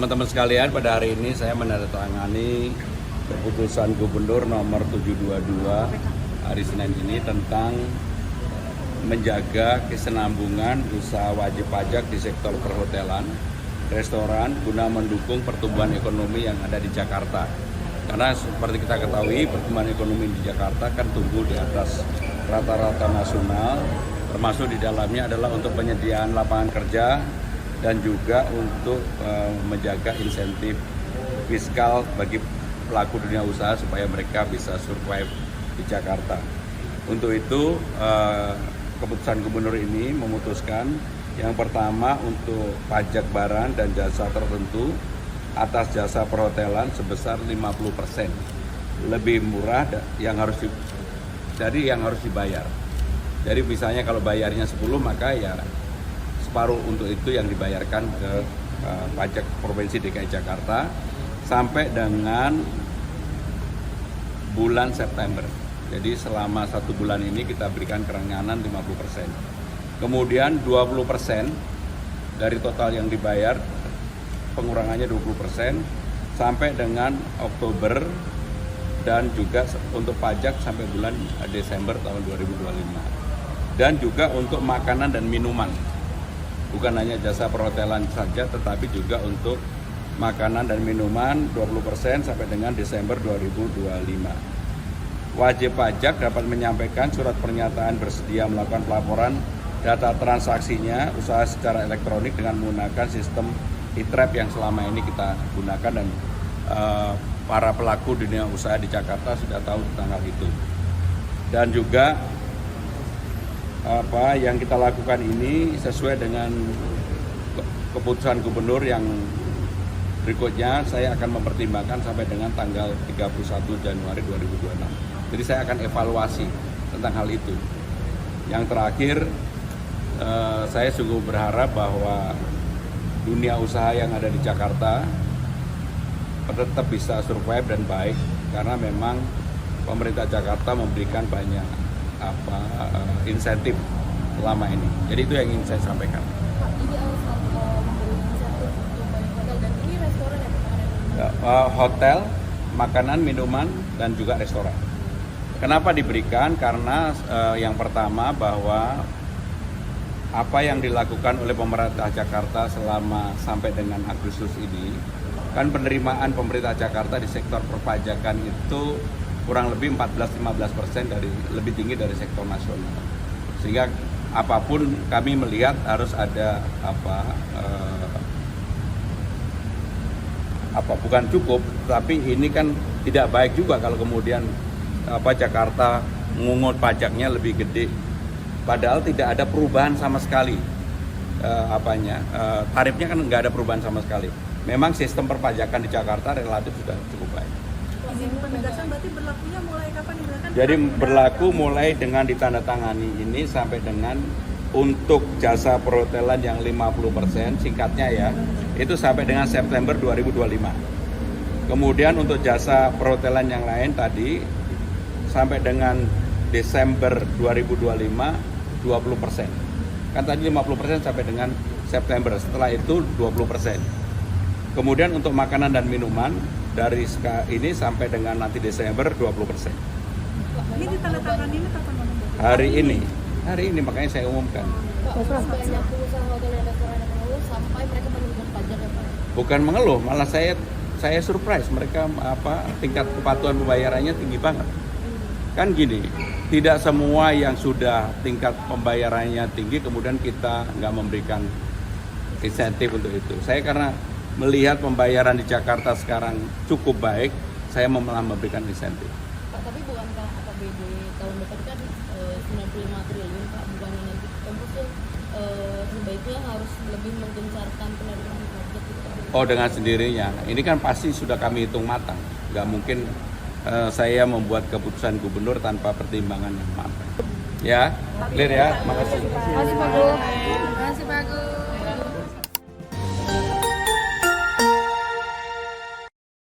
Teman-teman sekalian, pada hari ini saya menandatangani keputusan Gubernur nomor 722 hari Senin ini tentang menjaga kesinambungan usaha wajib pajak di sektor perhotelan, restoran guna mendukung pertumbuhan ekonomi yang ada di Jakarta. Karena seperti kita ketahui, pertumbuhan ekonomi di Jakarta kan tumbuh di atas rata-rata nasional, termasuk di dalamnya adalah untuk penyediaan lapangan kerja dan juga untuk menjaga insentif fiskal bagi pelaku dunia usaha supaya mereka bisa survive di Jakarta. Untuk itu, keputusan gubernur ini memutuskan yang pertama untuk pajak barang dan jasa tertentu atas jasa perhotelan sebesar 50%. Lebih murah yang harus dibayar. Jadi misalnya kalau bayarnya 10 maka ya separuh untuk itu yang dibayarkan ke pajak Provinsi DKI Jakarta sampai dengan bulan September. Jadi selama 1 bulan ini kita berikan keringanan 50%. Kemudian 20% dari total yang dibayar, pengurangannya 20% sampai dengan Oktober, dan juga untuk pajak sampai bulan Desember tahun 2025. Dan juga untuk makanan dan minuman. Bukan hanya jasa perhotelan saja, tetapi juga untuk makanan dan minuman 20% sampai dengan Desember 2025. Wajib pajak dapat menyampaikan surat pernyataan bersedia melakukan pelaporan data transaksinya usaha secara elektronik dengan menggunakan sistem e-trap yang selama ini kita gunakan, dan para pelaku dunia usaha di Jakarta sudah tahu tentang hal itu. Dan juga apa yang kita lakukan ini sesuai dengan keputusan gubernur yang berikutnya saya akan mempertimbangkan sampai dengan tanggal 31 Januari 2026. Jadi saya akan evaluasi tentang hal itu. Yang terakhir, saya sungguh berharap bahwa dunia usaha yang ada di Jakarta tetap bisa survive dan baik, karena memang pemerintah Jakarta memberikan banyak insentif selama ini. Jadi itu yang ingin saya sampaikan. Hotel, makanan, minuman, dan juga restoran. Kenapa diberikan? Karena yang pertama bahwa apa yang dilakukan oleh pemerintah Jakarta selama sampai dengan Agustus ini, kan penerimaan pemerintah Jakarta di sektor perpajakan itu kurang lebih 14-15% lebih tinggi dari sektor nasional. Sehingga apapun kami melihat harus ada bukan cukup, tapi ini kan tidak baik juga kalau kemudian Jakarta mengungut pajaknya lebih gede, padahal tidak ada perubahan sama sekali. Tarifnya kan nggak ada perubahan sama sekali. Memang sistem perpajakan di Jakarta relatif sudah cukup baik. Izin penegasan berarti berlakunya mulai kapan? Jadi berlaku mulai dengan ditandatangani ini sampai dengan untuk jasa perhotelan yang 50%, singkatnya ya, itu sampai dengan September 2025. Kemudian untuk jasa perhotelan yang lain tadi sampai dengan Desember 2025 20%. Kan tadi 50% sampai dengan September, setelah itu 20%. Kemudian untuk makanan dan minuman dari ini sampai dengan nanti Desember 20%. Ini ditandatangani ini kapan? Hari ini makanya saya umumkan. Banyak pengusaha hotel dan restoran yang mengeluh sampai mereka menurunkan pajak ya Pak? Bukan mengeluh, malah saya surprise, mereka tingkat kepatuhan pembayarannya tinggi banget. Kan gini, tidak semua yang sudah tingkat pembayarannya tinggi kemudian kita nggak memberikan insentif untuk itu. Saya karena melihat pembayaran di Jakarta sekarang cukup baik, saya malah memberikan insentif. Pak, tapi bukankah APBD tahun depan kan 95 triliun Pak, bukannya nanti Pemprov sebaiknya harus lebih menggencarkan penerimaan pajak gitu Pak? Oh, dengan sendirinya. Ini kan pasti sudah kami hitung matang. Nggak mungkin saya membuat keputusan gubernur tanpa pertimbangan yang matang. Ya, clear ya. Makasih. Terima kasih Pak Gus.